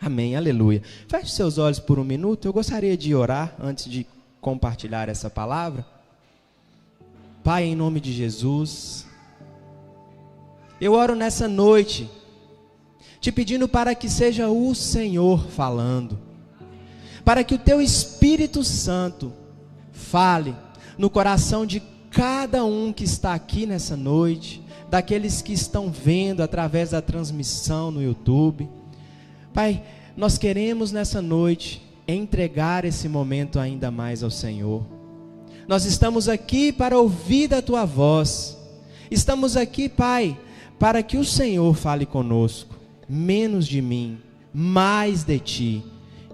Amém, aleluia. Feche seus olhos por um minuto. Eu gostaria de orar antes de compartilhar essa palavra. Pai, em nome de Jesus, eu oro nessa noite, te pedindo para que seja o Senhor falando, para que o teu Espírito Santo fale no coração de cada um que está aqui nessa noite, daqueles que estão vendo através da transmissão no YouTube. Pai, nós queremos nessa noite entregar esse momento ainda mais ao Senhor. Nós estamos aqui para ouvir da tua voz. Estamos aqui, Pai, para que o Senhor fale conosco. Menos de mim, mais de ti.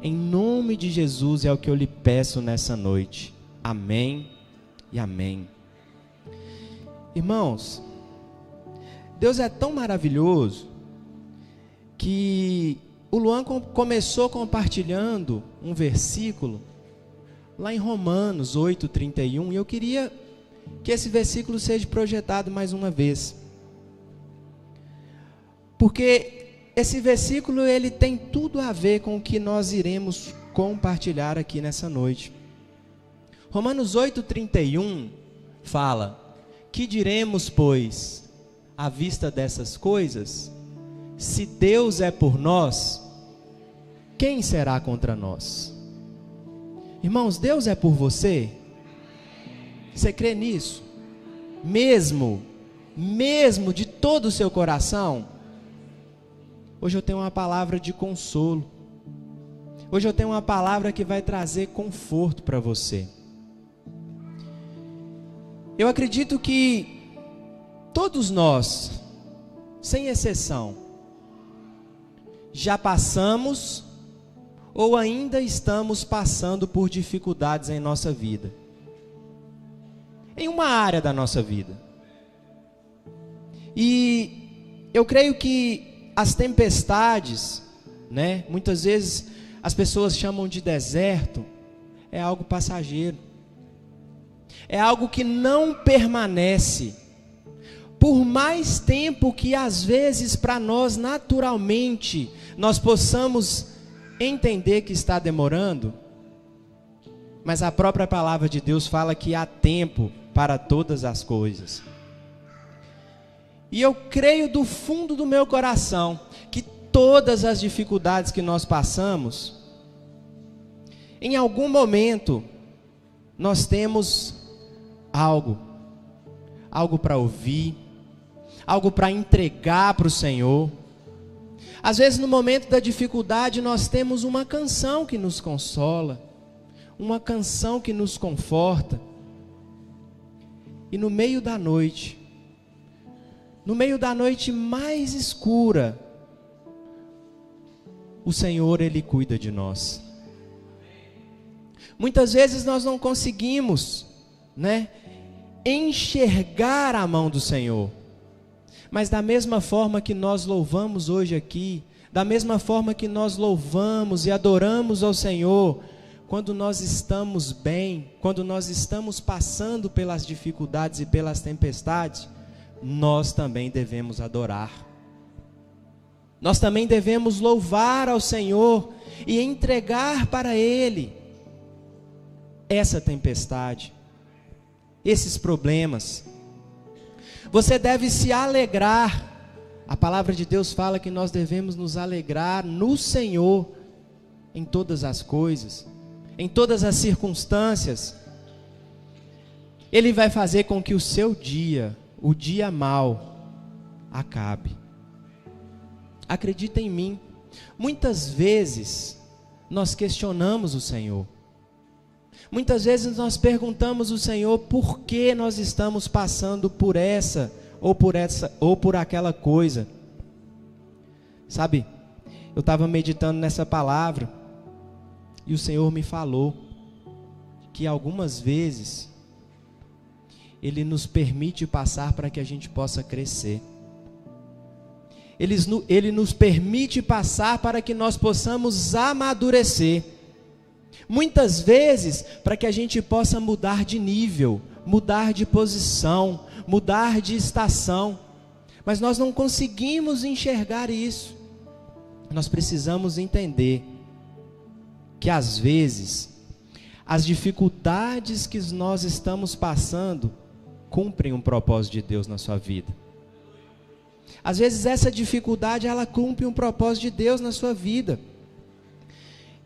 Em nome de Jesus é o que eu lhe peço nessa noite. Amém e amém. Irmãos, Deus é tão maravilhoso que o Luan começou compartilhando um versículo lá em Romanos 8:31, e eu queria que esse versículo seja projetado mais uma vez. Porque esse versículo ele tem tudo a ver com o que nós iremos compartilhar aqui nessa noite. Romanos 8:31 fala: que diremos, pois, à vista dessas coisas? Se Deus é por nós, quem será contra nós? Irmãos, Deus é por você? Você crê nisso? Mesmo de todo o seu coração? Hoje eu tenho uma palavra de consolo. Hoje eu tenho uma palavra que vai trazer conforto para você. Eu acredito que todos nós, sem exceção, já passamos ou ainda estamos passando por dificuldades em nossa vida. Em uma área da nossa vida. E eu creio que as tempestades, né, muitas vezes as pessoas chamam de deserto, é algo passageiro. É algo que não permanece. Por mais tempo que às vezes para nós naturalmente nós possamos entender que está demorando, mas a própria palavra de Deus fala que há tempo para todas as coisas. E eu creio do fundo do meu coração que todas as dificuldades que nós passamos, em algum momento nós temos algo para ouvir, algo para entregar para o Senhor. Às vezes no momento da dificuldade nós temos uma canção que nos consola, uma canção que nos conforta. E no meio da noite mais escura, o Senhor, Ele cuida de nós. Muitas vezes nós não conseguimos, né, enxergar a mão do Senhor. Mas da mesma forma que nós louvamos hoje aqui, da mesma forma que nós louvamos e adoramos ao Senhor, quando nós estamos bem, quando nós estamos passando pelas dificuldades e pelas tempestades, nós também devemos adorar. Nós também devemos louvar ao Senhor e entregar para Ele essa tempestade, esses problemas. Você deve se alegrar. A palavra de Deus fala que nós devemos nos alegrar no Senhor em todas as coisas, em todas as circunstâncias. Ele vai fazer com que o seu dia, o dia mau, acabe. Acredita em mim. Muitas vezes nós questionamos o Senhor. Muitas vezes nós perguntamos ao Senhor por que nós estamos passando por essa ou por aquela coisa. Sabe, eu estava meditando nessa palavra e o Senhor me falou que algumas vezes Ele nos permite passar para que a gente possa crescer. Ele nos permite passar para que nós possamos amadurecer. Muitas vezes para que a gente possa mudar de nível, mudar de posição, mudar de estação. Mas nós não conseguimos enxergar isso. nós precisamos entender que às vezes as dificuldades que nós estamos passando cumprem um propósito de Deus na sua vida. Às vezes essa dificuldade, ela cumpre um propósito de Deus na sua vida.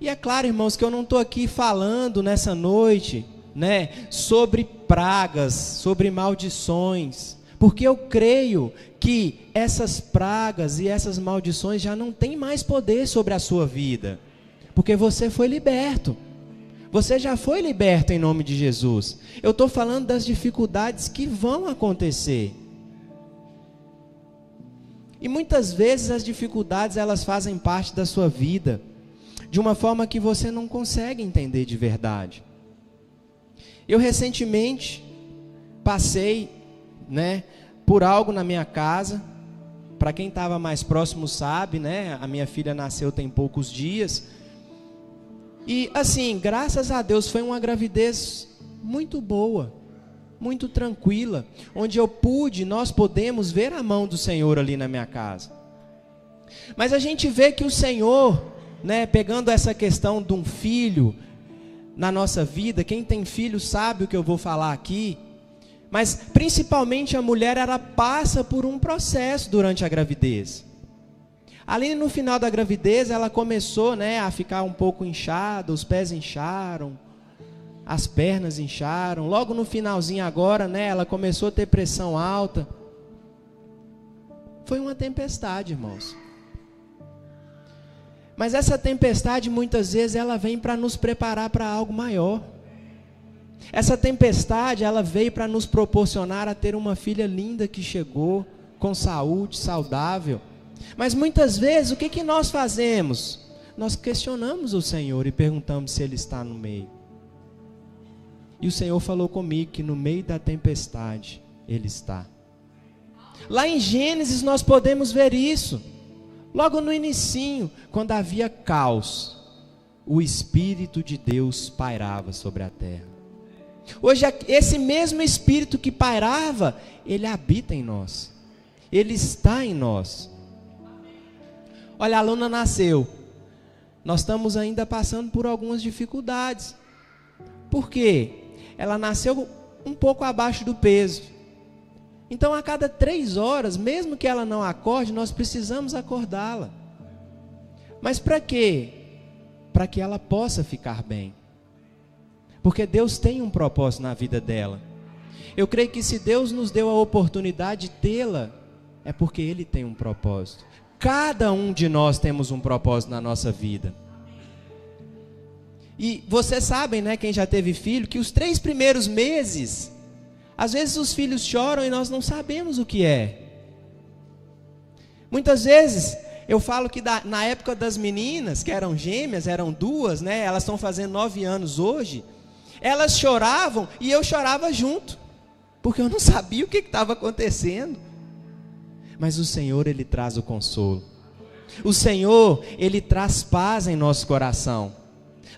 E é claro, irmãos, que eu não estou aqui falando nessa noite, né, sobre pragas, sobre maldições, porque eu creio que essas pragas e essas maldições já não têm mais poder sobre a sua vida, porque você foi liberto. Você já foi liberto em nome de Jesus. Eu estou falando das dificuldades que vão acontecer. E muitas vezes as dificuldades, elas fazem parte da sua vida de uma forma que você não consegue entender de verdade. Eu recentemente passei, né, por algo na minha casa. Para quem estava mais próximo sabe, né, a minha filha nasceu tem poucos dias. E assim, graças a Deus, foi uma gravidez muito boa, muito tranquila, onde nós podemos ver a mão do Senhor ali na minha casa. Mas a gente vê que o Senhor, né, pegando essa questão de um filho na nossa vida, quem tem filho sabe o que eu vou falar aqui, mas principalmente a mulher, ela passa por um processo durante a gravidez. Ali no final da gravidez, ela começou, né, a ficar um pouco inchada, os pés incharam, as pernas incharam. Logo no finalzinho agora, né, ela começou a ter pressão alta. Foi uma tempestade, irmãos. Mas essa tempestade, muitas vezes, ela vem para nos preparar para algo maior. Essa tempestade, ela veio para nos proporcionar a ter uma filha linda que chegou, com saúde, saudável. Mas muitas vezes, o que nós fazemos? Nós questionamos o Senhor e perguntamos se Ele está no meio. E o Senhor falou comigo que no meio da tempestade, Ele está. Lá em Gênesis nós podemos ver isso. Logo no inicinho, quando havia caos, o Espírito de Deus pairava sobre a terra. Hoje, esse mesmo Espírito que pairava, Ele habita em nós. Ele está em nós. Olha, a Luna nasceu. Nós estamos ainda passando por algumas dificuldades. Por quê? Ela nasceu um pouco abaixo do peso. Então, a cada 3 horas, mesmo que ela não acorde, nós precisamos acordá-la. Mas para quê? Para que ela possa ficar bem. Porque Deus tem um propósito na vida dela. Eu creio que se Deus nos deu a oportunidade de tê-la, é porque Ele tem um propósito. Cada um de nós temos um propósito na nossa vida. E vocês sabem, né, quem já teve filho, que os 3 primeiros meses, às vezes os filhos choram e nós não sabemos o que é. Muitas vezes, eu falo que na época das meninas, que eram gêmeas, eram 2, né, elas estão fazendo 9 anos hoje, elas choravam e eu chorava junto, porque eu não sabia o que estava acontecendo. Mas o Senhor, Ele traz o consolo. O Senhor, Ele traz paz em nosso coração.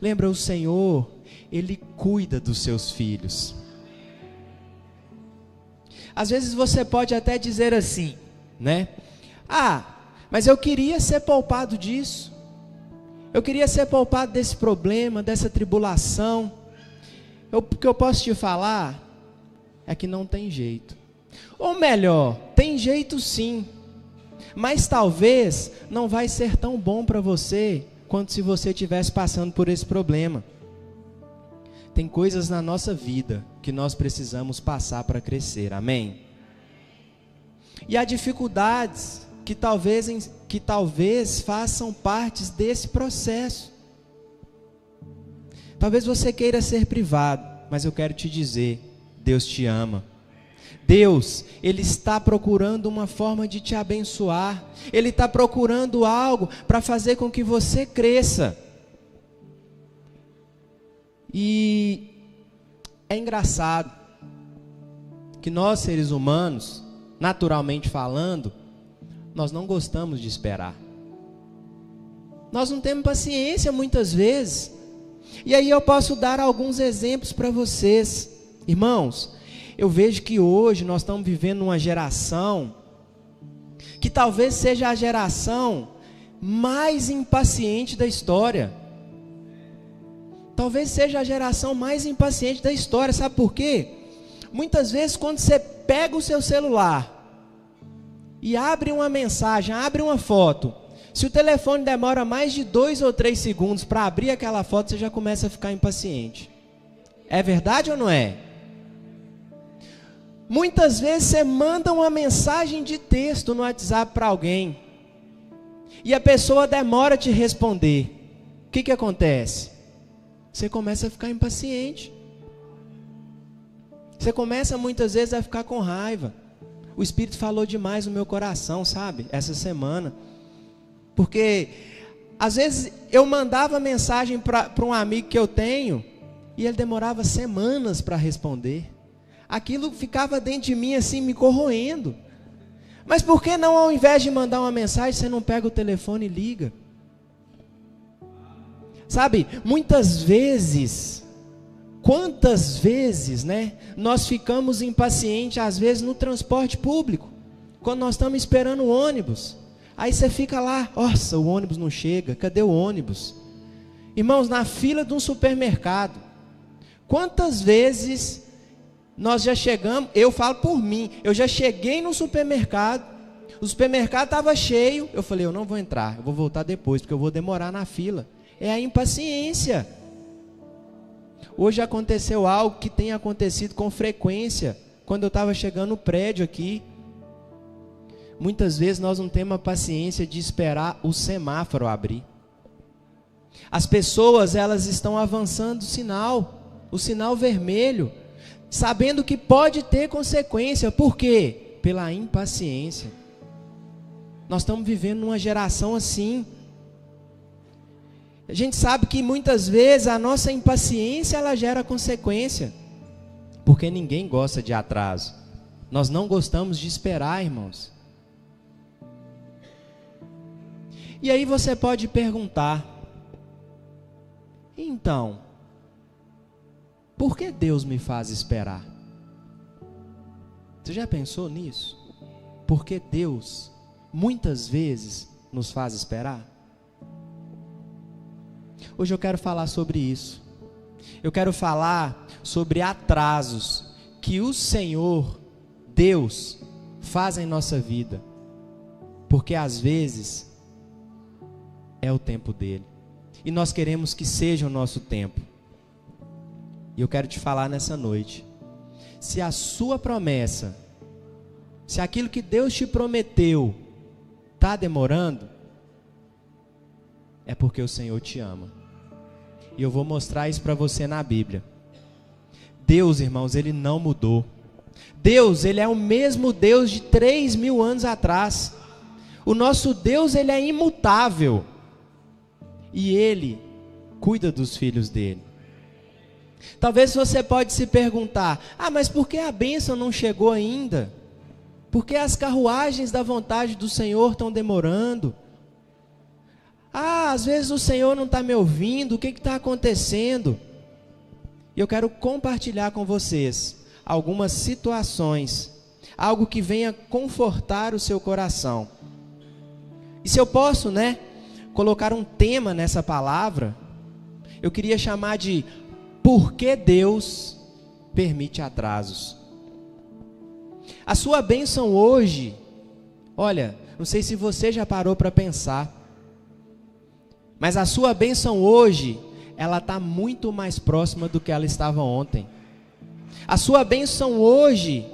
Lembra, o Senhor, Ele cuida dos seus filhos. Às vezes você pode até dizer assim, né? Mas eu queria ser poupado disso. Eu queria ser poupado desse problema, dessa tribulação. O que eu posso te falar é que não tem jeito. Ou melhor, tem jeito sim, mas talvez não vai ser tão bom para você quanto se você estivesse passando por esse problema. Tem coisas na nossa vida que nós precisamos passar para crescer, amém? E há dificuldades que talvez façam parte desse processo. Talvez você queira ser privado, mas eu quero te dizer, Deus te ama. Deus, Ele está procurando uma forma de te abençoar. Ele está procurando algo para fazer com que você cresça. E é engraçado que nós, seres humanos, naturalmente falando, nós não gostamos de esperar. Nós não temos paciência muitas vezes. E aí eu posso dar alguns exemplos para vocês. Irmãos, eu vejo que hoje nós estamos vivendo uma geração que talvez seja a geração mais impaciente da história. Talvez seja a geração mais impaciente da história. Sabe por quê? Muitas vezes quando você pega o seu celular e abre uma mensagem, abre uma foto, se o telefone demora mais de 2 ou 3 segundos para abrir aquela foto, você já começa a ficar impaciente. É verdade ou não é? Muitas vezes você manda uma mensagem de texto no WhatsApp para alguém e a pessoa demora a te responder. O que acontece? Você começa a ficar impaciente. Você começa muitas vezes a ficar com raiva. O Espírito falou demais no meu coração, sabe? Essa semana. Porque às vezes eu mandava mensagem para um amigo que eu tenho e ele demorava semanas para responder. Aquilo ficava dentro de mim assim, me corroendo. Mas por que não, ao invés de mandar uma mensagem, você não pega o telefone e liga? Sabe, muitas vezes, quantas vezes, né, nós ficamos impacientes, às vezes no transporte público, quando nós estamos esperando o ônibus. Aí você fica lá, nossa, o ônibus não chega, cadê o ônibus? Irmãos, na fila de um supermercado, quantas vezes nós já chegamos, eu falo por mim, eu já cheguei no supermercado, o supermercado estava cheio, eu falei, eu não vou entrar, eu vou voltar depois, porque eu vou demorar na fila. É a impaciência. Hoje aconteceu algo que tem acontecido com frequência, quando eu estava chegando no prédio aqui. Muitas vezes nós não temos a paciência de esperar o semáforo abrir. As pessoas, elas estão avançando o sinal vermelho, sabendo que pode ter consequência. Por quê? Pela impaciência. Nós estamos vivendo numa geração assim. A gente sabe que muitas vezes a nossa impaciência, ela gera consequência. Porque ninguém gosta de atraso. Nós não gostamos de esperar, irmãos. E aí você pode perguntar, então, por que Deus me faz esperar? Você já pensou nisso? Por que Deus, muitas vezes, nos faz esperar? Hoje eu quero falar sobre isso. Eu quero falar sobre atrasos que o Senhor, Deus, faz em nossa vida. Porque às vezes é o tempo dele. E nós queremos que seja o nosso tempo. E eu quero te falar nessa noite. Se a sua promessa, se aquilo que Deus te prometeu está demorando, é porque o Senhor te ama. E eu vou mostrar isso para você na Bíblia. Deus, irmãos, Ele não mudou. Deus, Ele é o mesmo Deus de 3.000 anos atrás. O nosso Deus, Ele é imutável. E Ele cuida dos filhos dEle. Talvez você pode se perguntar, mas por que a bênção não chegou ainda? Por que as carruagens da vontade do Senhor estão demorando? Às vezes o Senhor não está me ouvindo, o que está acontecendo? E eu quero compartilhar com vocês algumas situações, algo que venha confortar o seu coração. E se eu posso, colocar um tema nessa palavra, eu queria chamar de por que Deus permite atrasos. A sua bênção hoje, olha, não sei se você já parou para pensar, mas a sua bênção hoje, ela está muito mais próxima do que ela estava ontem. A sua bênção hoje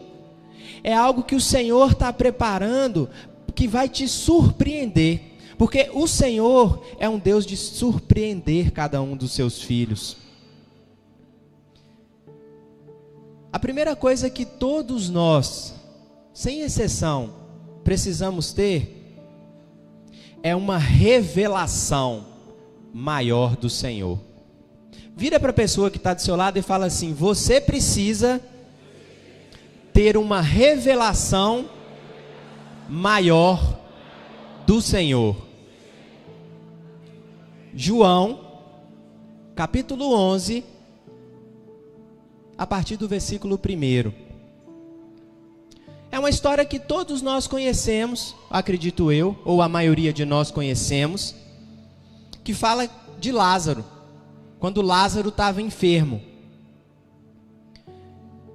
é algo que o Senhor está preparando, que vai te surpreender. Porque o Senhor é um Deus de surpreender cada um dos seus filhos. A primeira coisa que todos nós, sem exceção, precisamos ter é uma revelação maior do Senhor. Vira para a pessoa que está do seu lado e fala assim: você precisa ter uma revelação maior do Senhor. João, capítulo 11, a partir do versículo 1. É uma história que todos nós conhecemos, acredito eu, ou a maioria de nós conhecemos, que fala de Lázaro, quando Lázaro estava enfermo.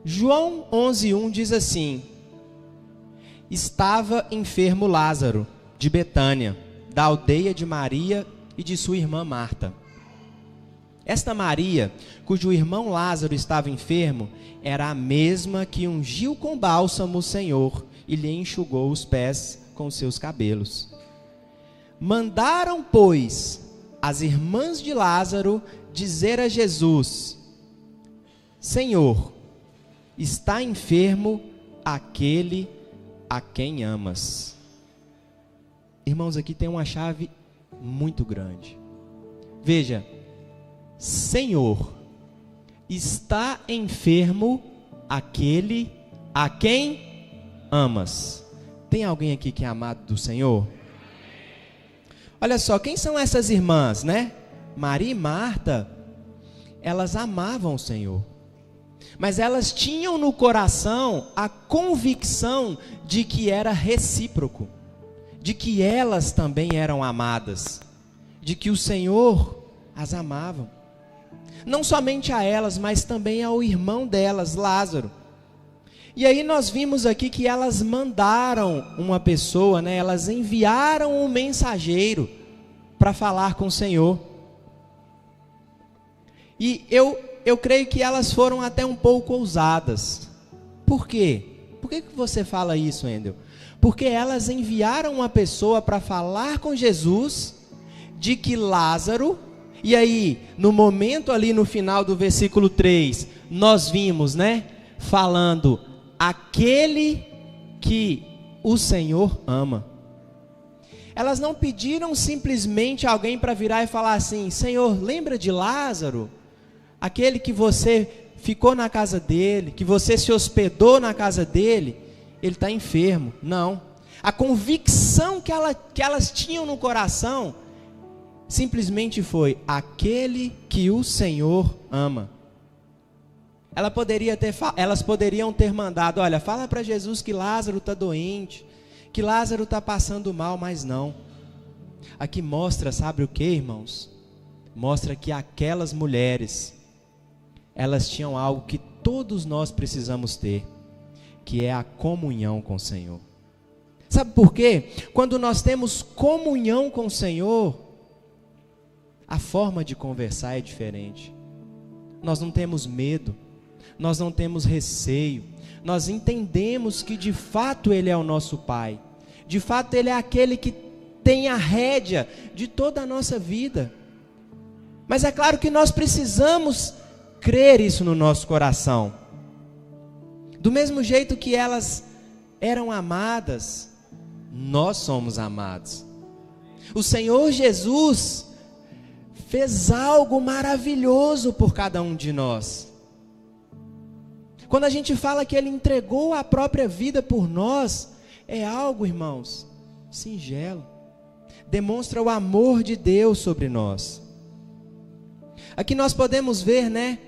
João 11:1 diz assim: estava enfermo Lázaro, de Betânia, da aldeia de Maria e de sua irmã Marta. Esta Maria, cujo irmão Lázaro estava enfermo, era a mesma que ungiu com bálsamo o Senhor e lhe enxugou os pés com seus cabelos. Mandaram, pois, as irmãs de Lázaro dizer a Jesus: Senhor, está enfermo aquele a quem amas. Irmãos, aqui tem uma chave muito grande. Veja, Senhor, está enfermo aquele a quem amas. Tem alguém aqui que é amado do Senhor? Olha só, quem são essas irmãs, né? Maria e Marta, elas amavam o Senhor. Mas elas tinham no coração a convicção de que era recíproco, de que elas também eram amadas, de que o Senhor as amava. Não somente a elas, mas também ao irmão delas, Lázaro. E aí nós vimos aqui que elas mandaram uma pessoa, né? Elas enviaram um mensageiro para falar com o Senhor. E eu creio que elas foram até um pouco ousadas. Por quê? Por que você fala isso, Endel? Porque elas enviaram uma pessoa para falar com Jesus de que Lázaro... E aí, no momento ali no final do versículo 3, nós vimos, né? Falando, aquele que o Senhor ama. Elas não pediram simplesmente alguém para virar e falar assim: Senhor, lembra de Lázaro? Aquele que você ficou na casa dele, que você se hospedou na casa dele, ele está enfermo. Não. A convicção que elas tinham no coração simplesmente foi: aquele que o Senhor ama. Elas poderiam ter mandado: olha, fala para Jesus que Lázaro está doente, que Lázaro está passando mal, mas não. Aqui mostra, sabe o que, irmãos? Mostra que aquelas mulheres, elas tinham algo que todos nós precisamos ter, que é a comunhão com o Senhor. Sabe por quê? Quando nós temos comunhão com o Senhor, a forma de conversar é diferente. Nós não temos medo, nós não temos receio, nós entendemos que de fato Ele é o nosso Pai, de fato Ele é aquele que tem a rédea de toda a nossa vida. Mas é claro que nós precisamos crer isso no nosso coração. Do mesmo jeito que elas eram amadas, nós somos amados. O Senhor Jesus fez algo maravilhoso por cada um de nós. Quando a gente fala que Ele entregou a própria vida por nós, é algo, irmãos, singelo. Demonstra o amor de Deus sobre nós. Aqui nós podemos ver, né,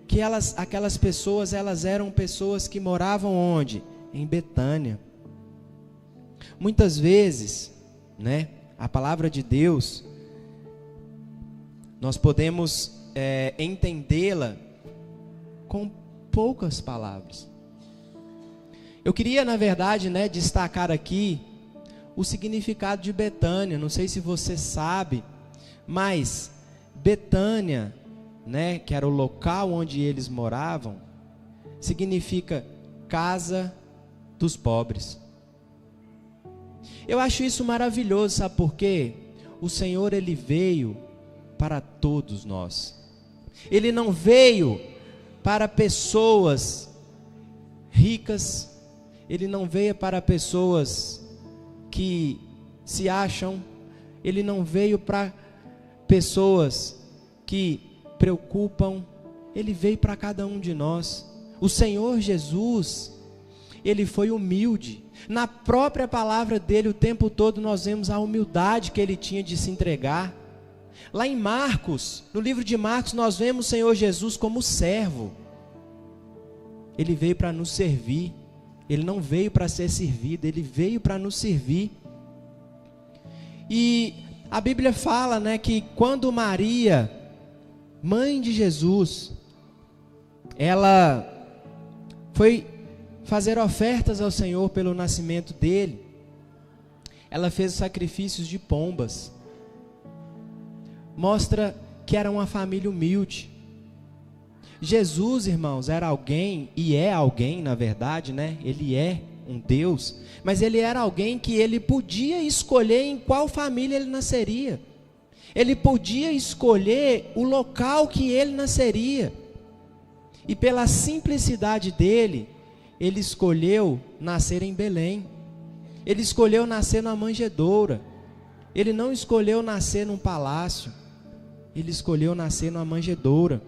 que aquelas pessoas, elas eram pessoas que moravam onde? Em Betânia. Muitas vezes, né, a palavra de Deus, nós podemos entendê-la com poucas palavras. Eu queria, na verdade, né, destacar aqui o significado de Betânia. Não sei se você sabe, mas Betânia, né, que era o local onde eles moravam, significa casa dos pobres. Eu acho isso maravilhoso, sabe por quê? O Senhor, Ele veio para todos nós. Ele não veio para pessoas ricas, Ele não veio para pessoas que se acham, Ele não veio para pessoas que preocupam, Ele veio para cada um de nós. O Senhor Jesus, Ele foi humilde. Na própria palavra dele, o tempo todo nós vemos a humildade que Ele tinha de se entregar. Lá em Marcos, no livro de Marcos, nós vemos o Senhor Jesus como servo. Ele veio para nos servir. Ele não veio para ser servido, ele veio para nos servir. E a Bíblia fala, né, que quando Maria, mãe de Jesus, ela foi fazer ofertas ao Senhor pelo nascimento dele, ela fez sacrifícios de pombas. Mostra que era uma família humilde. Jesus, irmãos, era alguém, e é alguém, na verdade, né? Ele é um Deus, mas ele era alguém que ele podia escolher em qual família ele nasceria. Ele podia escolher o local que ele nasceria. E pela simplicidade dele, ele escolheu nascer em Belém. Ele escolheu nascer numa manjedoura. Ele não escolheu nascer num palácio. Ele escolheu nascer numa manjedoura.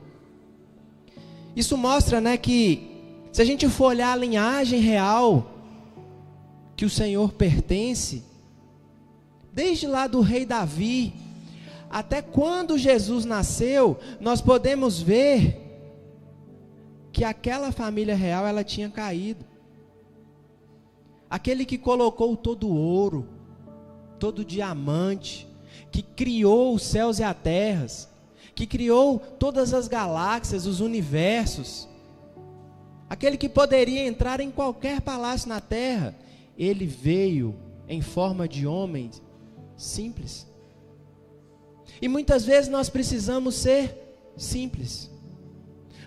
Isso mostra, né, que se a gente for olhar a linhagem real que o Senhor pertence, desde lá do rei Davi até quando Jesus nasceu, nós podemos ver que aquela família real, ela tinha caído. Aquele que colocou todo o ouro, todo o diamante, que criou os céus e a terra, que criou todas as galáxias, os universos, aquele que poderia entrar em qualquer palácio na terra, ele veio em forma de homem simples. E muitas vezes nós precisamos ser simples.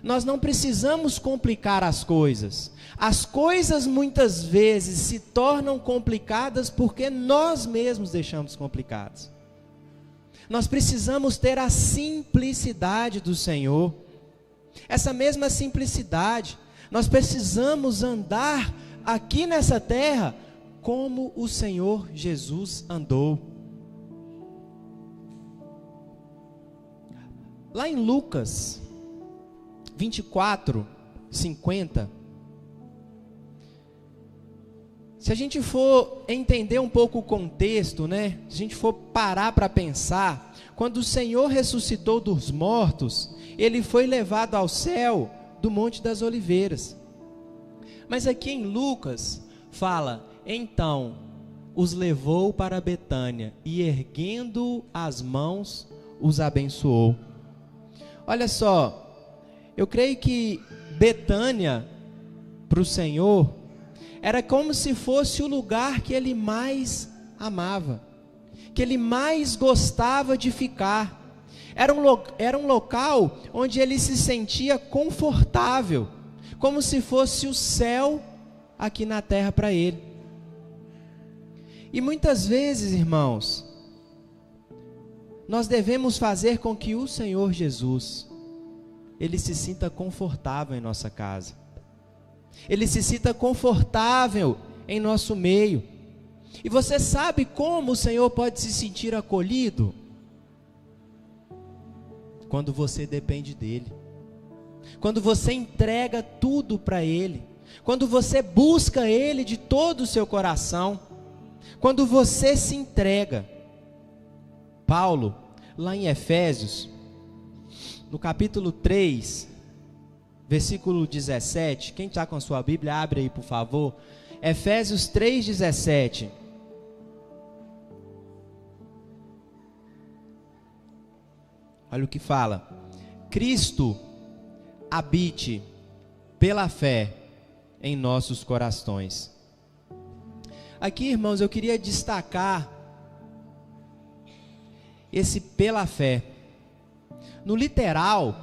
Nós não precisamos complicar as coisas. As coisas muitas vezes se tornam complicadas porque nós mesmos deixamos complicadas. Nós precisamos ter a simplicidade do Senhor. Essa mesma simplicidade, nós precisamos andar aqui nessa terra como o Senhor Jesus andou. Lá em Lucas 24, 50, se a gente for entender um pouco o contexto, né? Se a gente for parar para pensar, quando o Senhor ressuscitou dos mortos, ele foi levado ao céu do Monte das Oliveiras. Mas aqui em Lucas fala, então os levou para Betânia e erguendo as mãos os abençoou. Olha só, eu creio que Betânia para o Senhor era como se fosse o lugar que ele mais amava, que ele mais gostava de ficar. Era um local onde ele se sentia confortável, como se fosse o céu aqui na terra para ele. E muitas vezes, irmãos, nós devemos fazer com que o Senhor Jesus, ele se sinta confortável em nossa casa. Ele se sinta confortável em nosso meio. E você sabe como o Senhor pode se sentir acolhido? Quando você depende dEle. Quando você entrega tudo para Ele. Quando você busca Ele de todo o seu coração. Quando você se entrega. Paulo, lá em Efésios, no capítulo 3, versículo 17, quem está com a sua Bíblia, abre aí por favor, Efésios 3,17, olha o que fala, Cristo habite pela fé em nossos corações. Aqui, irmãos, eu queria destacar esse pela fé. No literal,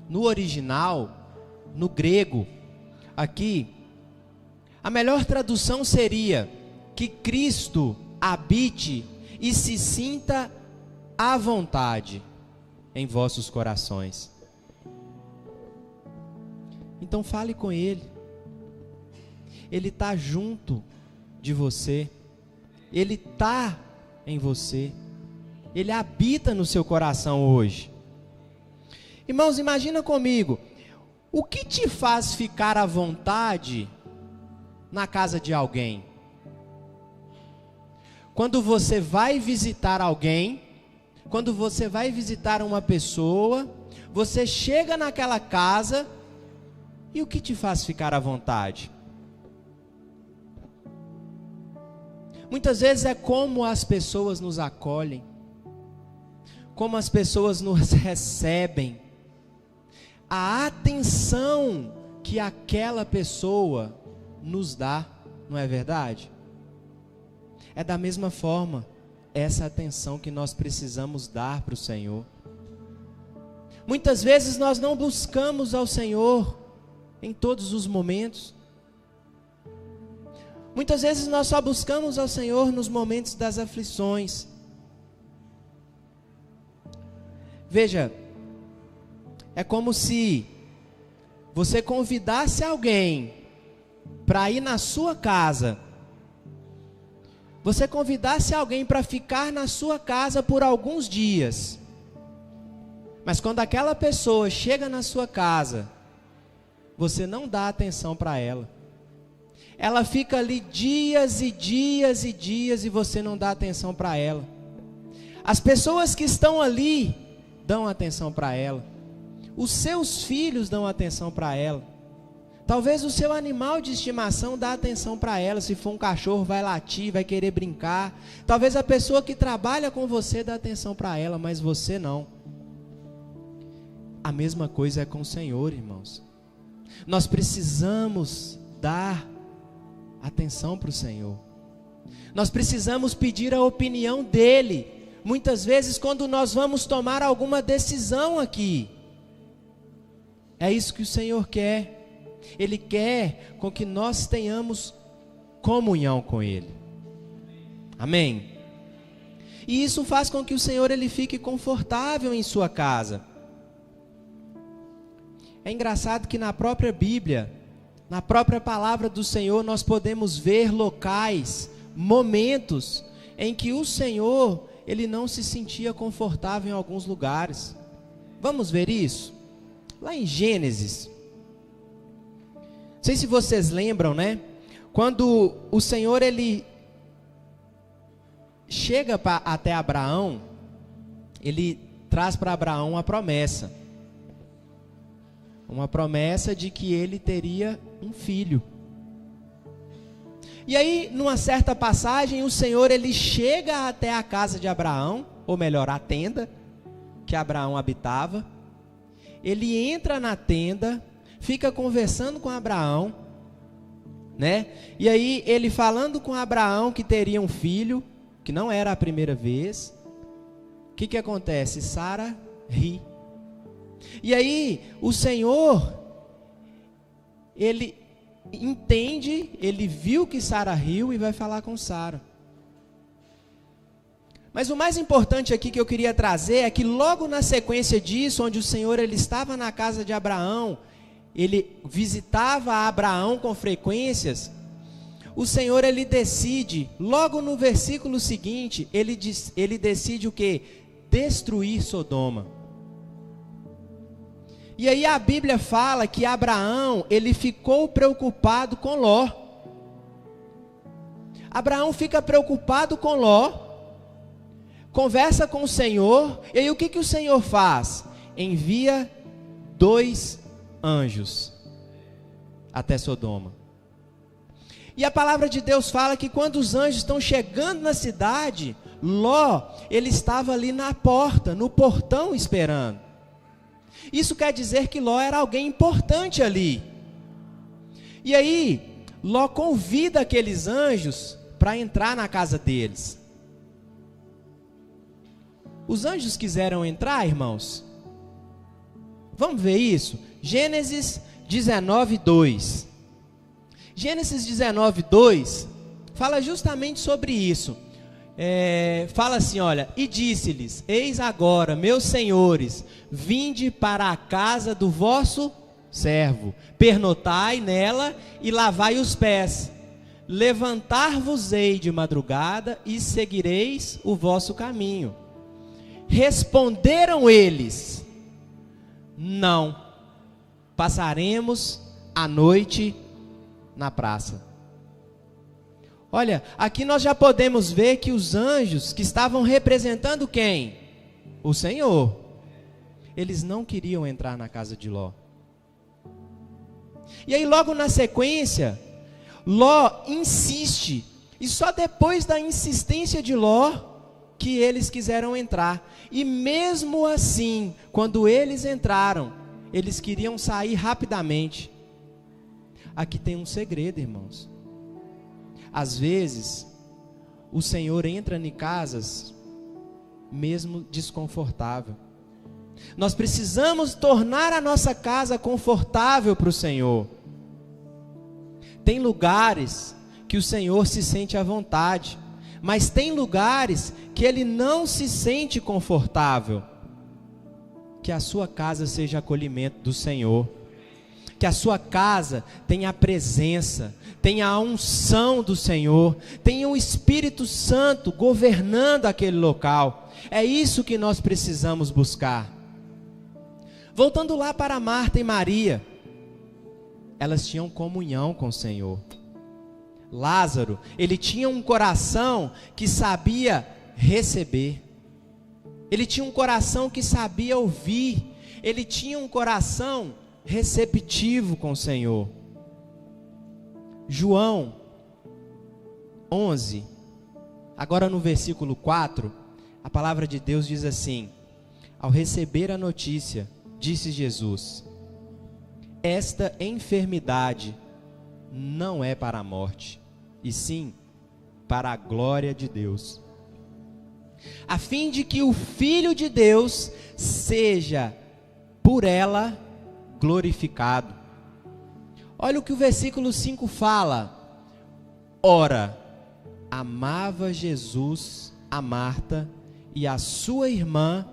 no original, no grego, aqui, a melhor tradução seria que Cristo habite e se sinta à vontade em vossos corações. Então fale com Ele. Ele está junto de você. Ele está em você. Ele habita no seu coração hoje. Irmãos, imagina comigo, o que te faz ficar à vontade na casa de alguém? Quando você vai visitar alguém, quando você vai visitar uma pessoa, você chega naquela casa, e o que te faz ficar à vontade? Muitas vezes é como as pessoas nos acolhem, como as pessoas nos recebem, a atenção que aquela pessoa nos dá, não é verdade? É da mesma forma essa atenção que nós precisamos dar para o Senhor. Muitas vezes nós não buscamos ao Senhor em todos os momentos. Muitas vezes nós só buscamos ao Senhor nos momentos das aflições. Veja, é como se você convidasse alguém para ir na sua casa. Você convidasse alguém para ficar na sua casa por alguns dias. Mas quando aquela pessoa chega na sua casa, você não dá atenção para ela. Ela fica ali dias e dias e dias e você não dá atenção para ela. As pessoas que estão ali dão atenção para ela. Os seus filhos dão atenção para ela. Talvez o seu animal de estimação dá atenção para ela. Se for um cachorro, vai latir, vai querer brincar. Talvez a pessoa que trabalha com você dá atenção para ela, mas você não. A mesma coisa é com o Senhor, irmãos. Nós precisamos dar atenção para o Senhor. Nós precisamos pedir a opinião dEle. Muitas vezes quando nós vamos tomar alguma decisão aqui. É isso que o Senhor quer. Ele quer com que nós tenhamos comunhão com Ele. Amém? E isso faz com que o Senhor ele fique confortável em sua casa. É engraçado que na própria Bíblia, na própria palavra do Senhor, nós podemos ver locais, momentos em que o Senhor, ele não se sentia confortável em alguns lugares. Vamos ver isso? Lá em Gênesis. Não sei se vocês lembram, né? Quando o Senhor, ele chega até Abraão, ele traz para Abraão uma promessa. Uma promessa de que ele teria um filho. E aí, numa certa passagem, o Senhor ele chega até a casa de Abraão, ou melhor, a tenda que Abraão habitava. Ele entra na tenda, fica conversando com Abraão, né? E aí, ele falando com Abraão que teria um filho, que não era a primeira vez. O que acontece? Sara ri. E aí, o Senhor, ele entende, ele viu que Sara riu e vai falar com Sara. Mas o mais importante aqui que eu queria trazer é que logo na sequência disso, onde o Senhor ele estava na casa de Abraão, ele visitava Abraão com frequências, o Senhor ele decide, logo no versículo seguinte, ele decide o quê? Destruir Sodoma. E aí a Bíblia fala que Abraão, ele ficou preocupado com Ló. Abraão fica preocupado com Ló, conversa com o Senhor, e aí o que o Senhor faz? Envia 2 anjos até Sodoma. E a palavra de Deus fala que quando os anjos estão chegando na cidade, Ló, ele estava ali na porta, no portão esperando. Isso quer dizer que Ló era alguém importante ali. E aí, Ló convida aqueles anjos para entrar na casa deles. Os anjos quiseram entrar, irmãos? Vamos ver isso? Gênesis 19:2. Gênesis 19:2 fala justamente sobre isso. Fala assim, olha, e disse-lhes, eis agora, meus senhores, vinde para a casa do vosso servo, pernotai nela e lavai os pés, levantar-vos-ei de madrugada e seguireis o vosso caminho. Responderam eles, não, passaremos a noite na praça. Olha, aqui nós já podemos ver que os anjos que estavam representando quem? O Senhor. Eles não queriam entrar na casa de Ló. E aí logo na sequência, Ló insiste E só depois da insistência de Ló que eles quiseram entrar. E mesmo assim, quando eles entraram, eles queriam sair rapidamente. Aqui tem um segredo, irmãos. Às vezes, o Senhor entra em casas mesmo desconfortável. Nós precisamos tornar a nossa casa confortável para o Senhor. Tem lugares que o Senhor se sente à vontade, mas tem lugares que Ele não se sente confortável. Que a sua casa seja acolhimento do Senhor. Que a sua casa tenha a presença, tenha a unção do Senhor, tenha o Espírito Santo governando aquele local. É isso que nós precisamos buscar. Voltando lá para Marta e Maria, elas tinham comunhão com o Senhor. Lázaro, ele tinha um coração que sabia receber. Ele tinha um coração que sabia ouvir. Ele tinha um coração receptivo com o Senhor. João 11, agora no versículo 4, a palavra de Deus diz assim: ao receber a notícia, disse Jesus: esta enfermidade não é para a morte, e sim para a glória de Deus, a fim de que o Filho de Deus seja por ela glorificado. Olha o que o versículo 5 fala: ora, amava Jesus a Marta e a sua irmã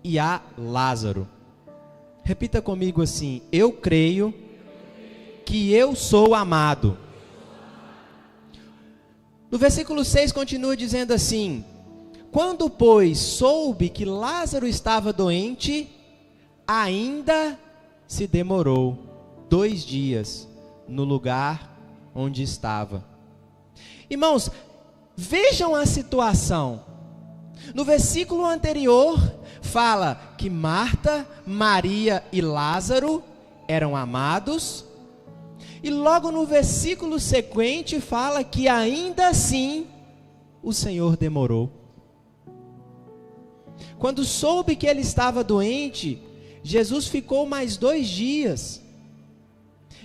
e a Lázaro. Repita comigo assim: eu creio que eu sou amado. No versículo 6 continua dizendo assim: quando, pois, soube que Lázaro estava doente, ainda se demorou 2 dias no lugar onde estava. Irmãos, vejam a situação. No versículo anterior fala que Marta, Maria e Lázaro eram amados. E logo no versículo sequente fala que ainda assim o Senhor demorou. Quando soube que ele estava doente, Jesus ficou mais 2 dias.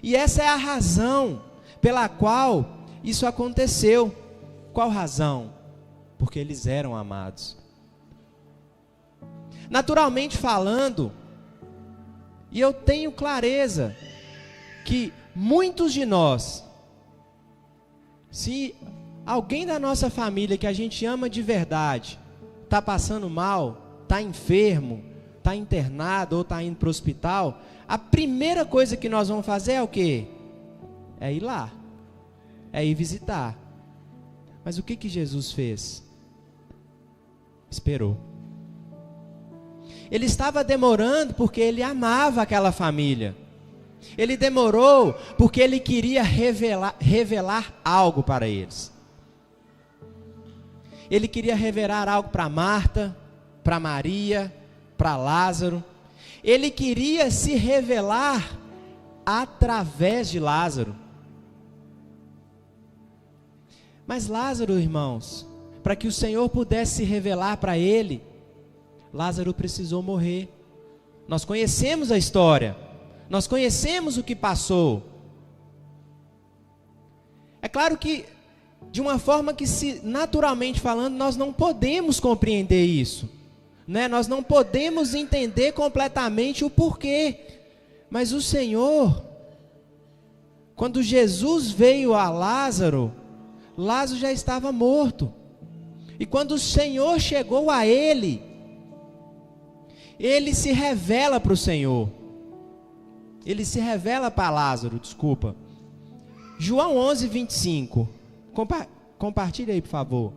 E essa é a razão pela qual isso aconteceu. Qual razão? Porque eles eram amados. Naturalmente falando, e eu tenho clareza que muitos de nós, se alguém da nossa família que a gente ama de verdade, está passando mal, está enfermo, está internado ou está indo para o hospital, a primeira coisa que nós vamos fazer é o quê? É ir lá, é ir visitar. Mas o que Jesus fez? Esperou. Ele estava demorando porque ele amava aquela família. Ele demorou porque ele queria revelar algo para eles. Ele queria revelar algo para Marta, para Maria, para Lázaro. Ele queria se revelar através de Lázaro. Mas Lázaro, irmãos, para que o Senhor pudesse se revelar para ele, Lázaro precisou morrer. Nós conhecemos a história. Nós conhecemos o que passou. É claro que, de uma forma que, naturalmente falando, nós não podemos compreender isso, né? Nós não podemos entender completamente o porquê. Mas o Senhor, quando Jesus veio a Lázaro, Lázaro já estava morto. E quando o Senhor chegou a ele se revela para o Senhor. Ele se revela para Lázaro, desculpa. João 11, 25. Compartilha aí, por favor.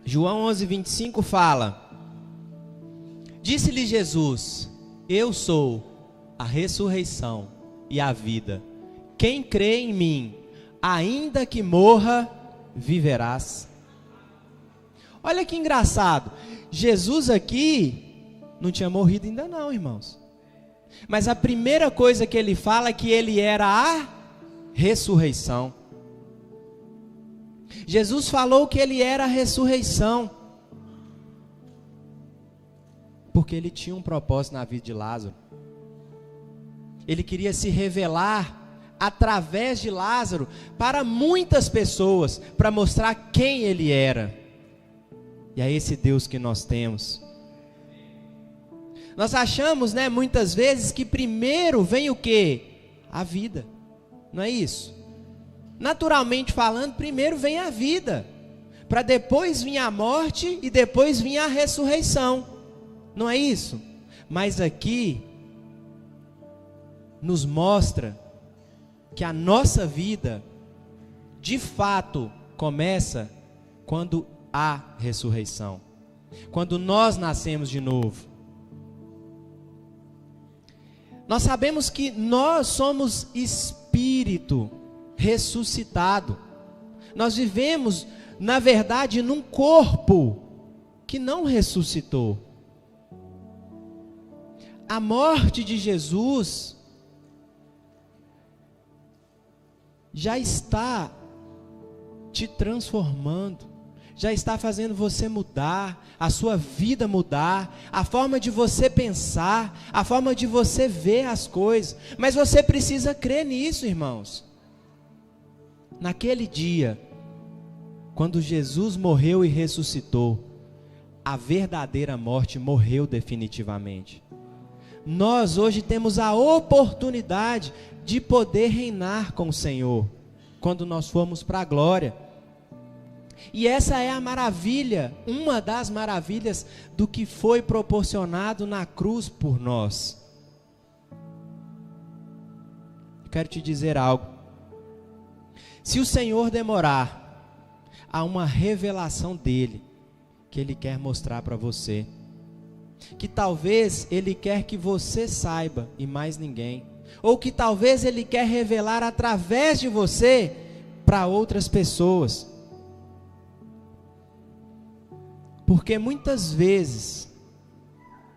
João 11, 25 fala: disse-lhe Jesus: eu sou a ressurreição e a vida. Quem crê em mim, ainda que morra, viverás. Olha que engraçado. Jesus aqui não tinha morrido ainda não, irmãos. Mas a primeira coisa que ele fala é que ele era a ressurreição. Jesus falou que ele era a ressurreição, porque ele tinha um propósito na vida de Lázaro. Ele queria se revelar através de Lázaro para muitas pessoas, para mostrar quem ele era. E é esse Deus que nós temos. Nós achamos, muitas vezes que primeiro vem o quê? A vida. Não é isso? Naturalmente falando, primeiro vem a vida, para depois vir a morte e depois vir a ressurreição. Não é isso? Mas aqui nos mostra que a nossa vida, de fato, começa quando há ressurreição, quando nós nascemos de novo. Nós sabemos que nós somos espírito ressuscitado. Nós vivemos, na verdade, num corpo que não ressuscitou. A morte de Jesus já está te transformando, já está fazendo você mudar, a sua vida mudar, a forma de você pensar, a forma de você ver as coisas. Mas você precisa crer nisso, irmãos. Naquele dia, quando Jesus morreu e ressuscitou, a verdadeira morte morreu definitivamente. Nós hoje temos a oportunidade de poder reinar com o Senhor, quando nós formos para a glória. E essa é a maravilha, uma das maravilhas do que foi proporcionado na cruz por nós. Quero te dizer algo. Se o Senhor demorar, há uma revelação dele, que ele quer mostrar para você, que talvez ele quer que você saiba e mais ninguém, ou que talvez ele quer revelar através de você para outras pessoas. Porque muitas vezes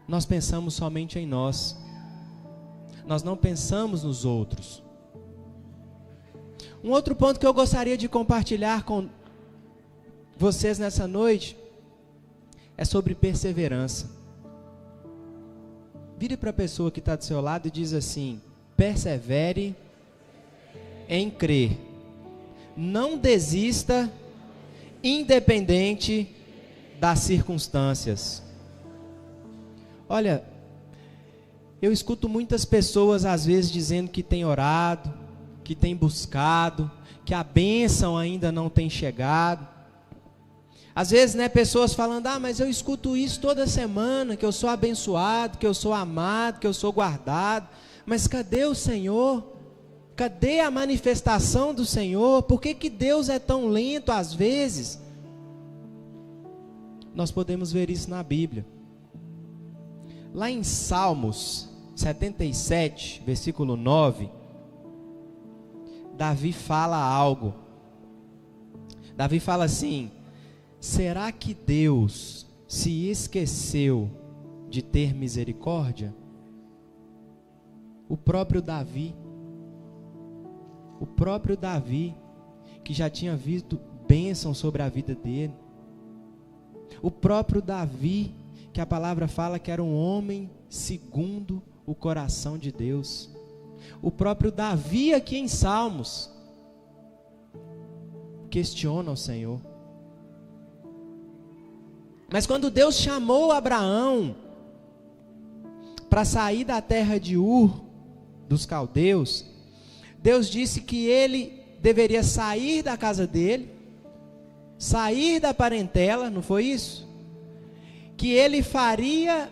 nós pensamos somente em nós, nós não pensamos nos outros. Um outro ponto que eu gostaria de compartilhar com vocês nessa noite é sobre perseverança. Vire para a pessoa que está do seu lado e diz assim: persevere em crer, não desista, independente das circunstâncias. Olha, eu escuto muitas pessoas às vezes dizendo que tem orado, que tem buscado, que a bênção ainda não tem chegado. Às vezes, pessoas falando: mas eu escuto isso toda semana, que eu sou abençoado, que eu sou amado, que eu sou guardado. Mas cadê o Senhor? Cadê a manifestação do Senhor? Por que Deus é tão lento às vezes? Nós podemos ver isso na Bíblia. Lá em Salmos 77, versículo 9, Davi fala algo. Davi fala assim: será que Deus se esqueceu de ter misericórdia? O próprio Davi, que já tinha visto bênção sobre a vida dele. O próprio Davi, que a palavra fala que era um homem segundo o coração de Deus. O próprio Davi aqui em Salmos questiona o Senhor. Mas quando Deus chamou Abraão para sair da terra de Ur, dos caldeus, Deus disse que ele deveria sair da casa dele, sair da parentela, não foi isso? Que ele faria,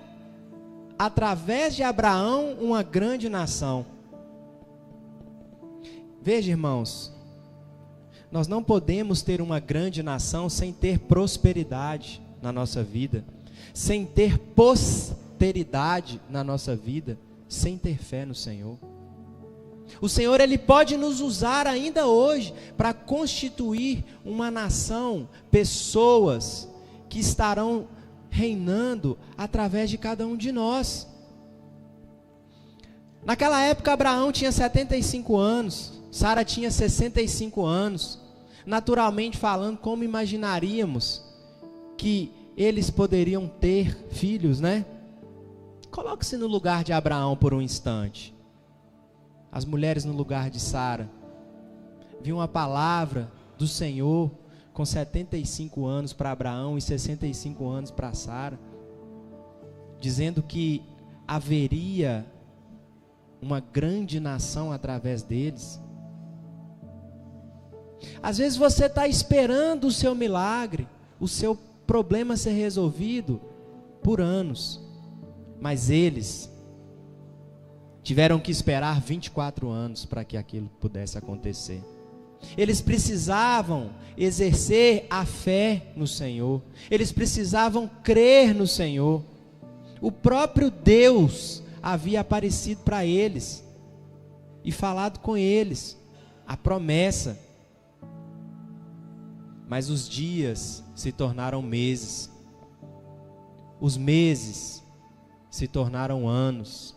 através de Abraão, uma grande nação. Veja, irmãos, nós não podemos ter uma grande nação sem ter prosperidade na nossa vida, sem ter posteridade na nossa vida, sem ter fé no Senhor. O Senhor, Ele pode nos usar ainda hoje para constituir uma nação, pessoas que estarão reinando através de cada um de nós. Naquela época Abraão tinha 75 anos, Sara tinha 65 anos, Naturalmente falando, como imaginaríamos que eles poderiam ter filhos, né? Coloque-se no lugar de Abraão por um instante. As mulheres no lugar de Sara. Viu uma palavra do Senhor com 75 anos para Abraão e 65 anos para Sara, dizendo que haveria uma grande nação através deles. Às vezes você está esperando o seu milagre, o seu problema ser resolvido por anos, mas eles tiveram que esperar 24 anos para que aquilo pudesse acontecer. Eles precisavam exercer a fé no Senhor, eles precisavam crer no Senhor. O próprio Deus havia aparecido para eles e falado com eles a promessa. Mas os dias se tornaram meses, os meses se tornaram anos,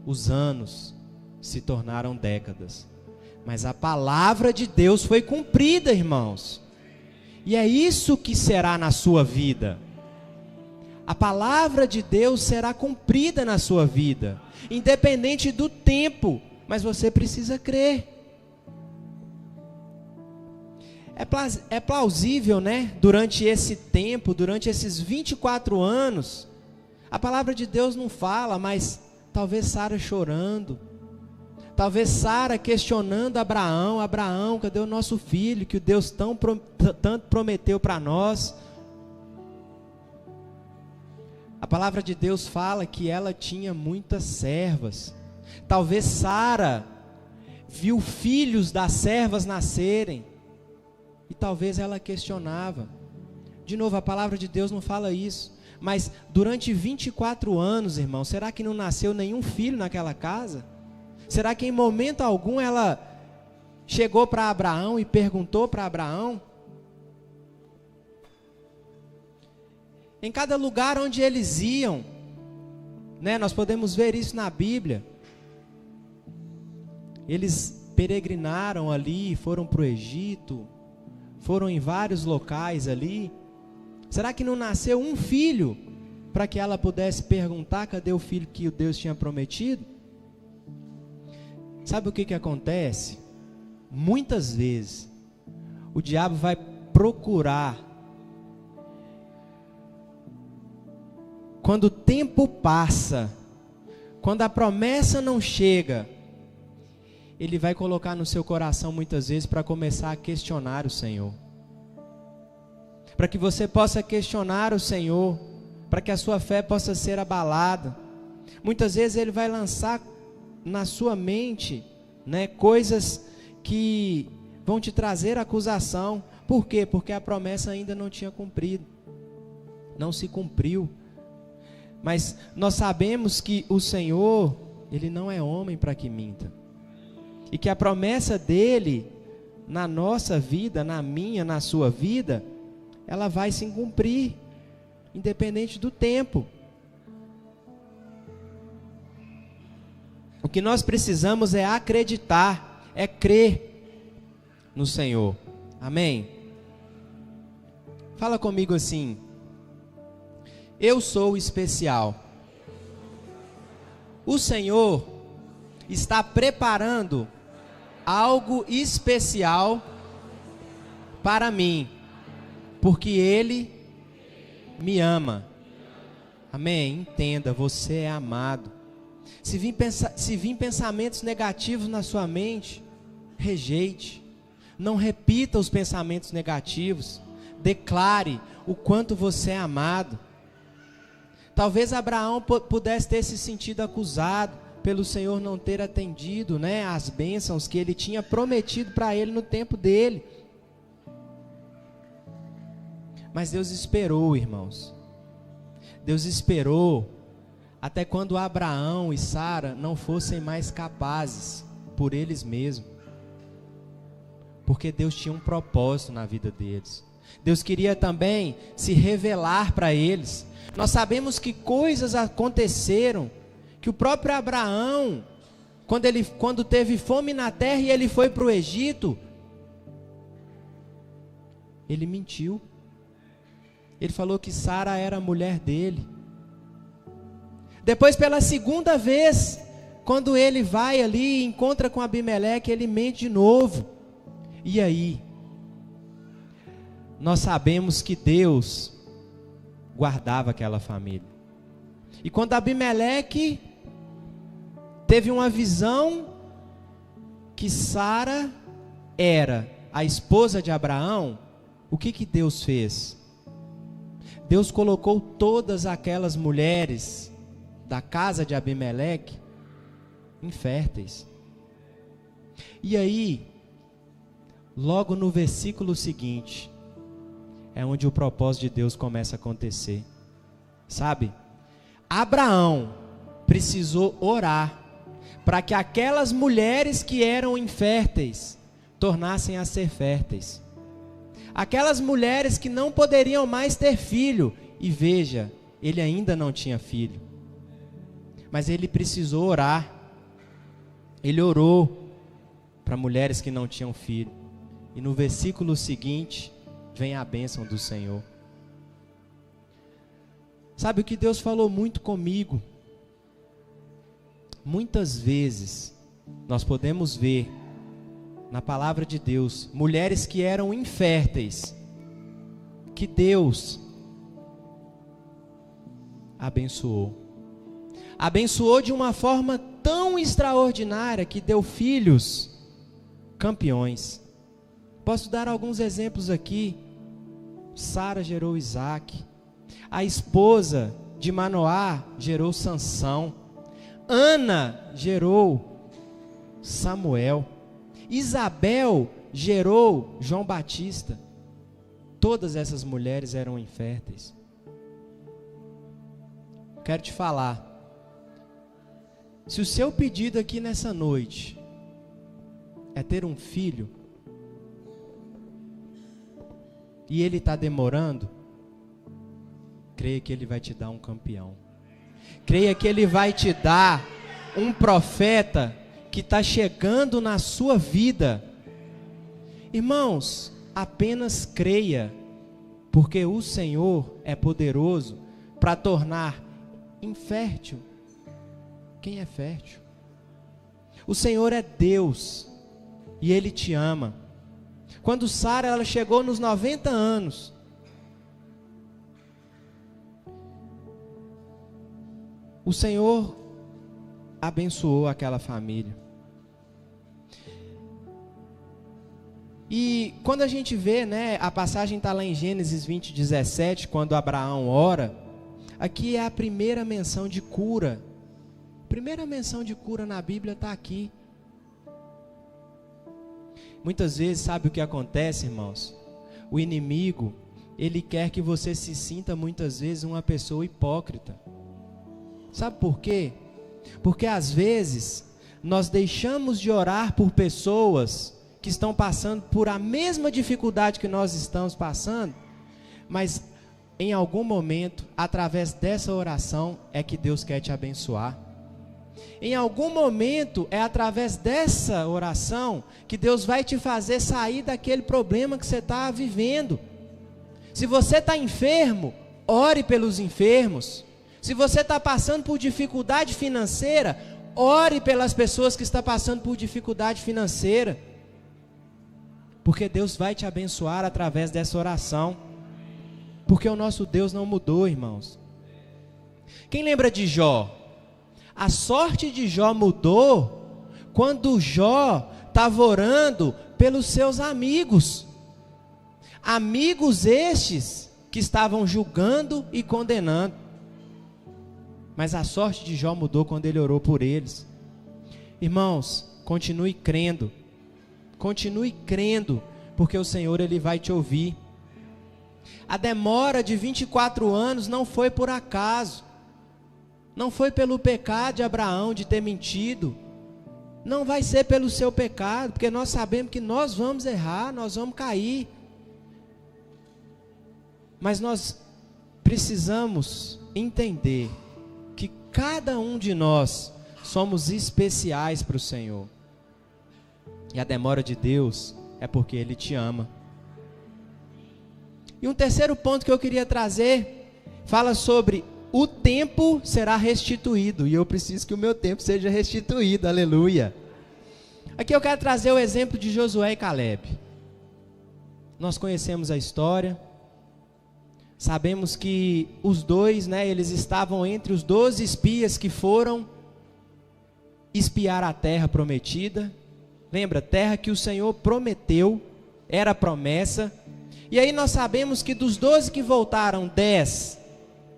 os anos se tornaram décadas. Mas a palavra de Deus foi cumprida, irmãos. E é isso que será na sua vida. A palavra de Deus será cumprida na sua vida, independente do tempo, mas você precisa crer. É plausível, né? Durante esse tempo, durante esses 24 anos, a palavra de Deus não fala, mas talvez Sara chorando, talvez Sara questionando Abraão: Abraão, cadê o nosso filho que o Deus tanto prometeu para nós? A palavra de Deus fala que ela tinha muitas servas. Talvez Sara viu filhos das servas nascerem e talvez ela questionava. De novo, a palavra de Deus não fala isso, mas durante 24 anos, irmão, será que não nasceu nenhum filho naquela casa? Será que em momento algum ela chegou para Abraão e perguntou para Abraão? Em cada lugar onde eles iam, né, nós podemos ver isso na Bíblia. Eles peregrinaram ali, foram para o Egito, foram em vários locais ali. Será que não nasceu um filho para que ela pudesse perguntar cadê o filho que o Deus tinha prometido? Sabe o que acontece? Muitas vezes o diabo vai procurar, quando o tempo passa, quando a promessa não chega, ele vai colocar no seu coração muitas vezes para começar a questionar o Senhor. Para que você possa questionar o Senhor, para que a sua fé possa ser abalada. Muitas vezes ele vai lançar na sua mente, né, coisas que vão te trazer acusação. Por quê? Porque a promessa ainda não tinha cumprido, não se cumpriu. Mas nós sabemos que o Senhor, Ele não é homem para que minta. E que a promessa dEle, na nossa vida, na minha, na sua vida, ela vai se cumprir, independente do tempo. O que nós precisamos é acreditar, é crer no Senhor. Amém? Fala comigo assim: eu sou especial. O Senhor está preparando algo especial para mim, porque Ele me ama. Amém? Entenda, você é amado. Se vir pensamentos negativos na sua mente, rejeite. Não repita os pensamentos negativos. Declare o quanto você é amado. Talvez Abraão pudesse ter se sentido acusado pelo Senhor não ter atendido, né, as bênçãos que Ele tinha prometido para ele no tempo dele. Mas Deus esperou, irmãos. Deus esperou até quando Abraão e Sara não fossem mais capazes por eles mesmos. Porque Deus tinha um propósito na vida deles. Deus queria também se revelar para eles. Nós sabemos que coisas aconteceram, que o próprio Abraão, quando teve fome na terra e ele foi para o Egito, Ele mentiu. Ele falou que Sara era a mulher dele. Depois, pela segunda vez, quando ele vai ali e encontra com Abimeleque, ele mente de novo. E aí? Nós sabemos que Deus guardava aquela família. E quando Abimeleque teve uma visão que Sara era a esposa de Abraão, o que Deus fez? Deus colocou todas aquelas mulheres da casa de Abimeleque inférteis. E aí, logo no versículo seguinte, é onde o propósito de Deus começa a acontecer. Sabe? Abraão precisou orar para que aquelas mulheres que eram inférteis tornassem a ser férteis. Aquelas mulheres que não poderiam mais ter filho, e veja, ele ainda não tinha filho, mas ele precisou orar. Ele orou para mulheres que não tinham filho, e no versículo seguinte vem a bênção do Senhor. Sabe o que Deus falou muito comigo? Muitas vezes nós podemos ver na palavra de Deus mulheres que eram inférteis, que Deus abençoou. Abençoou de uma forma tão extraordinária que deu filhos campeões. Posso dar alguns exemplos aqui. Sara gerou Isaac. A esposa de Manoá gerou Sansão. Ana gerou Samuel. Isabel gerou João Batista. Todas essas mulheres eram inférteis. Quero te falar, se o seu pedido aqui nessa noite é ter um filho, e ele está demorando, creia que ele vai te dar um campeão. Creia que ele vai te dar um profeta que está chegando na sua vida. Irmãos, apenas creia, porque o Senhor é poderoso para tornar infértil quem é fértil. O Senhor é Deus e Ele te ama. Quando Sara ela chegou nos 90 anos, o Senhor abençoou aquela família. E quando a gente vê, né, a passagem está lá em Gênesis 20:17, quando Abraão ora, aqui é a primeira menção de cura. A primeira menção de cura na Bíblia está aqui. Muitas vezes, sabe o que acontece, irmãos? O inimigo, ele quer que você se sinta muitas vezes uma pessoa hipócrita. Sabe por quê? Porque às vezes nós deixamos de orar por pessoas que estão passando por a mesma dificuldade que nós estamos passando, mas em algum momento, através dessa oração, é que Deus quer te abençoar. Em algum momento, é através dessa oração que Deus vai te fazer sair daquele problema que você está vivendo. Se você está enfermo, ore pelos enfermos. Se você está passando por dificuldade financeira, ore pelas pessoas que estão passando por dificuldade financeira. Porque Deus vai te abençoar através dessa oração. Porque o nosso Deus não mudou, irmãos. Quem lembra de Jó? A sorte de Jó mudou quando Jó estava orando pelos seus amigos. Amigos estes que estavam julgando e condenando. Mas a sorte de Jó mudou quando ele orou por eles. Irmãos, continue crendo. Continue crendo, porque o Senhor ele vai te ouvir. A demora de 24 anos não foi por acaso. Não foi pelo pecado de Abraão de ter mentido. Não vai ser pelo seu pecado, porque nós sabemos que nós vamos errar, nós vamos cair. Mas nós precisamos entender que cada um de nós somos especiais para o Senhor. E a demora de Deus é porque Ele te ama. E um terceiro ponto que eu queria trazer, fala sobre o tempo será restituído, e eu preciso que o meu tempo seja restituído, aleluia. Aqui eu quero trazer o exemplo de Josué e Caleb. Nós conhecemos a história, sabemos que os dois, eles estavam entre os 12 espias que foram espiar a terra prometida. Lembra, terra que o Senhor prometeu, era promessa. E aí nós sabemos que dos 12 que voltaram, 10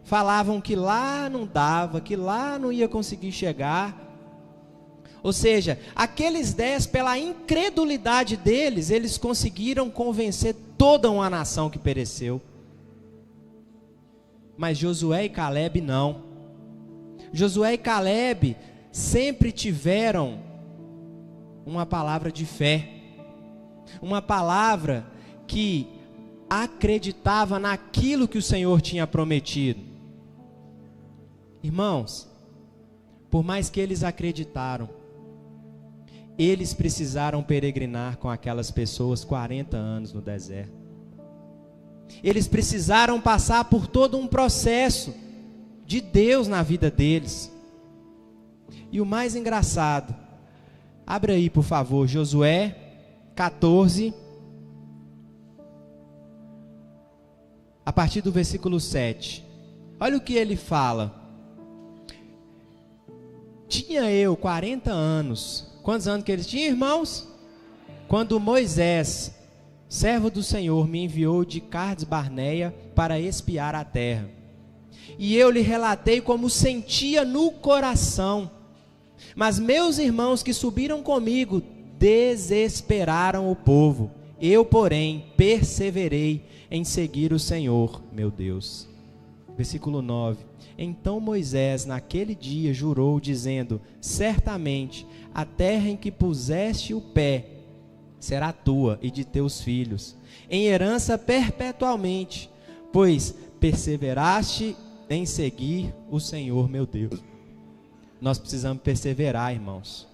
falavam que lá não dava, que lá não ia conseguir chegar. Ou seja, aqueles 10, pela incredulidade deles, eles conseguiram convencer toda uma nação que pereceu. Mas Josué e Caleb não. Josué e Caleb sempre tiveram uma palavra de fé, uma palavra que acreditava naquilo que o Senhor tinha prometido. Irmãos, por mais que eles acreditaram, eles precisaram peregrinar com aquelas pessoas 40 anos no deserto. Eles precisaram passar por todo um processo de Deus na vida deles. E o mais engraçado, abre aí por favor, Josué 14, a partir do versículo 7. Olha o que ele fala. Tinha eu 40 anos. Quantos anos que eles tinham, irmãos? Quando Moisés, servo do Senhor, me enviou de Cades Barneia para espiar a terra. E eu lhe relatei como sentia no coração. Mas meus irmãos que subiram comigo desesperaram o povo. Eu, porém, perseverei em seguir o Senhor, meu Deus. Versículo 9. Então Moisés, naquele dia, jurou, dizendo: certamente a terra em que puseste o pé será tua e de teus filhos, em herança perpetualmente, pois perseveraste em seguir o Senhor, meu Deus. Nós precisamos perseverar, irmãos.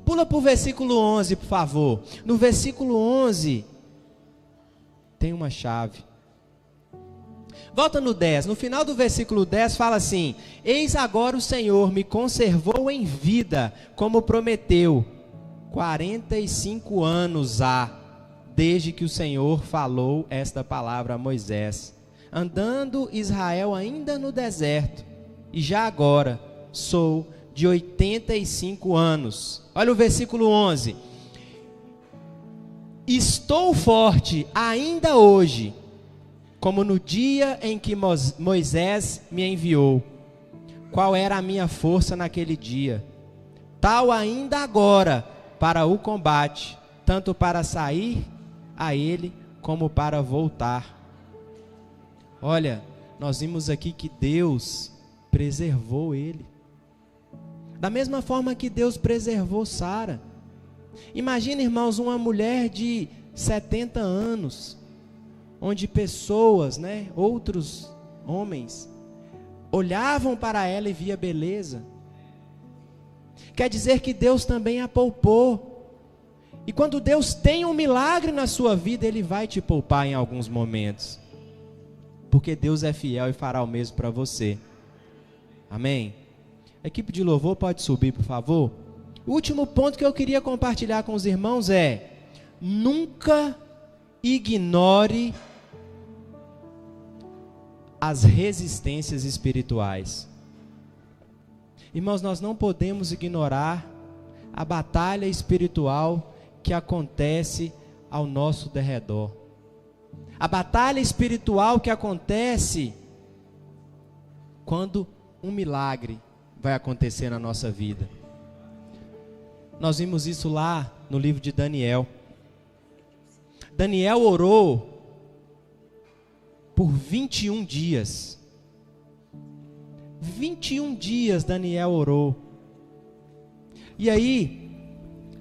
Pula para o versículo 11, por favor. No versículo 11, tem uma chave. Volta no 10, no final do versículo 10 fala assim: eis agora o Senhor me conservou em vida, como prometeu, 45 anos há, desde que o Senhor falou esta palavra a Moisés, andando Israel ainda no deserto, e já agora sou de 85 anos. Olha o versículo 11: estou forte ainda hoje, como no dia em que Moisés me enviou. Qual era a minha força naquele dia? Tal ainda agora para o combate, tanto para sair a ele, como para voltar. Olha, nós vimos aqui que Deus preservou ele. Da mesma forma que Deus preservou Sara. Imagina, irmãos, uma mulher de 70 anos, onde pessoas, outros homens, olhavam para ela e via beleza. Quer dizer que Deus também a poupou. E quando Deus tem um milagre na sua vida, Ele vai te poupar em alguns momentos. Porque Deus é fiel e fará o mesmo para você. Amém? A equipe de louvor pode subir, por favor? O último ponto que eu queria compartilhar com os irmãos é: nunca ignore as resistências espirituais. Irmãos, nós não podemos ignorar a batalha espiritual que acontece ao nosso derredor. A batalha espiritual que acontece quando um milagre vai acontecer na nossa vida. Nós vimos isso lá no livro de Daniel. Daniel orou por 21 dias. 21 dias Daniel orou. E aí,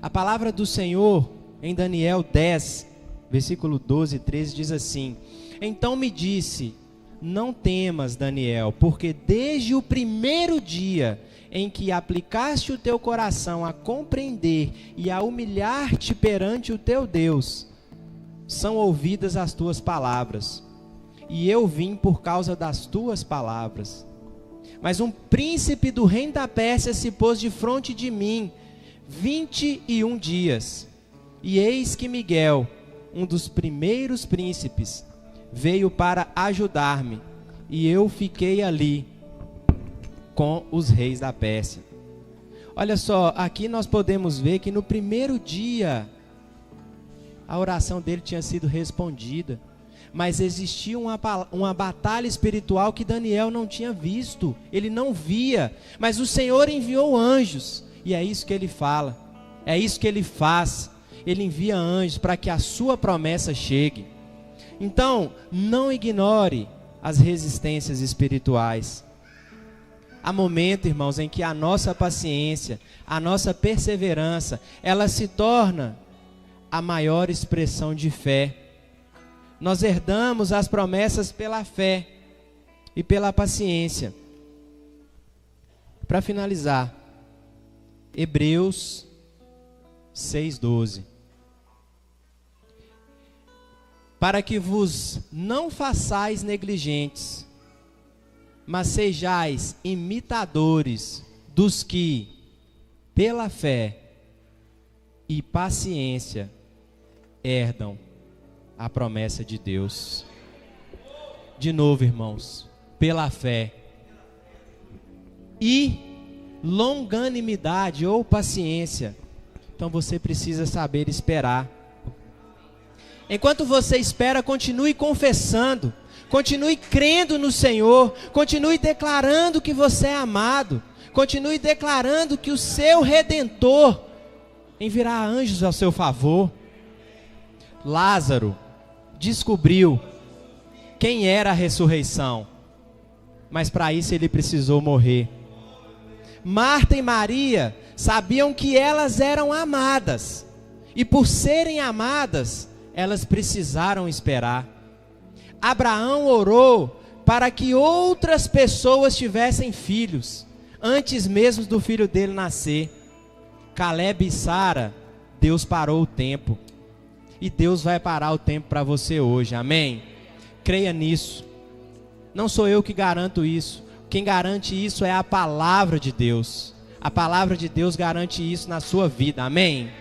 a palavra do Senhor em Daniel 10, versículo 12 e 13 diz assim: então me disse: não temas, Daniel, porque desde o primeiro dia em que aplicaste o teu coração a compreender e a humilhar-te perante o teu Deus, são ouvidas as tuas palavras, e eu vim por causa das tuas palavras. Mas um príncipe do reino da Pérsia se pôs defronte de mim 21 dias. E eis que Miguel, um dos primeiros príncipes, veio para ajudar-me, e eu fiquei ali com os reis da Pérsia. Olha só, aqui nós podemos ver que no primeiro dia a oração dele tinha sido respondida, mas existia uma batalha espiritual que Daniel não tinha visto, ele não via, mas o Senhor enviou anjos, e é isso que ele fala, é isso que ele faz, ele envia anjos para que a sua promessa chegue. Então, não ignore as resistências espirituais. Há momento, irmãos, em que a nossa paciência, a nossa perseverança, ela se torna a maior expressão de fé. Nós herdamos as promessas pela fé e pela paciência. Para finalizar, Hebreus 6:12. Para que vos não façais negligentes, mas sejais imitadores dos que, pela fé e paciência, herdam a promessa de Deus. De novo, irmãos, pela fé e longanimidade ou paciência. Então você precisa saber esperar. Enquanto você espera, continue confessando, continue crendo no Senhor, continue declarando que você é amado, continue declarando que o seu Redentor enviará anjos ao seu favor. Lázaro descobriu quem era a ressurreição, mas para isso ele precisou morrer. Marta e Maria sabiam que elas eram amadas, e por serem amadas, elas precisaram esperar. Abraão orou para que outras pessoas tivessem filhos, antes mesmo do filho dele nascer. Caleb e Sara, Deus parou o tempo. E Deus vai parar o tempo para você hoje, amém? Creia nisso. Não sou eu que garanto isso. Quem garante isso é a palavra de Deus. A palavra de Deus garante isso na sua vida, amém?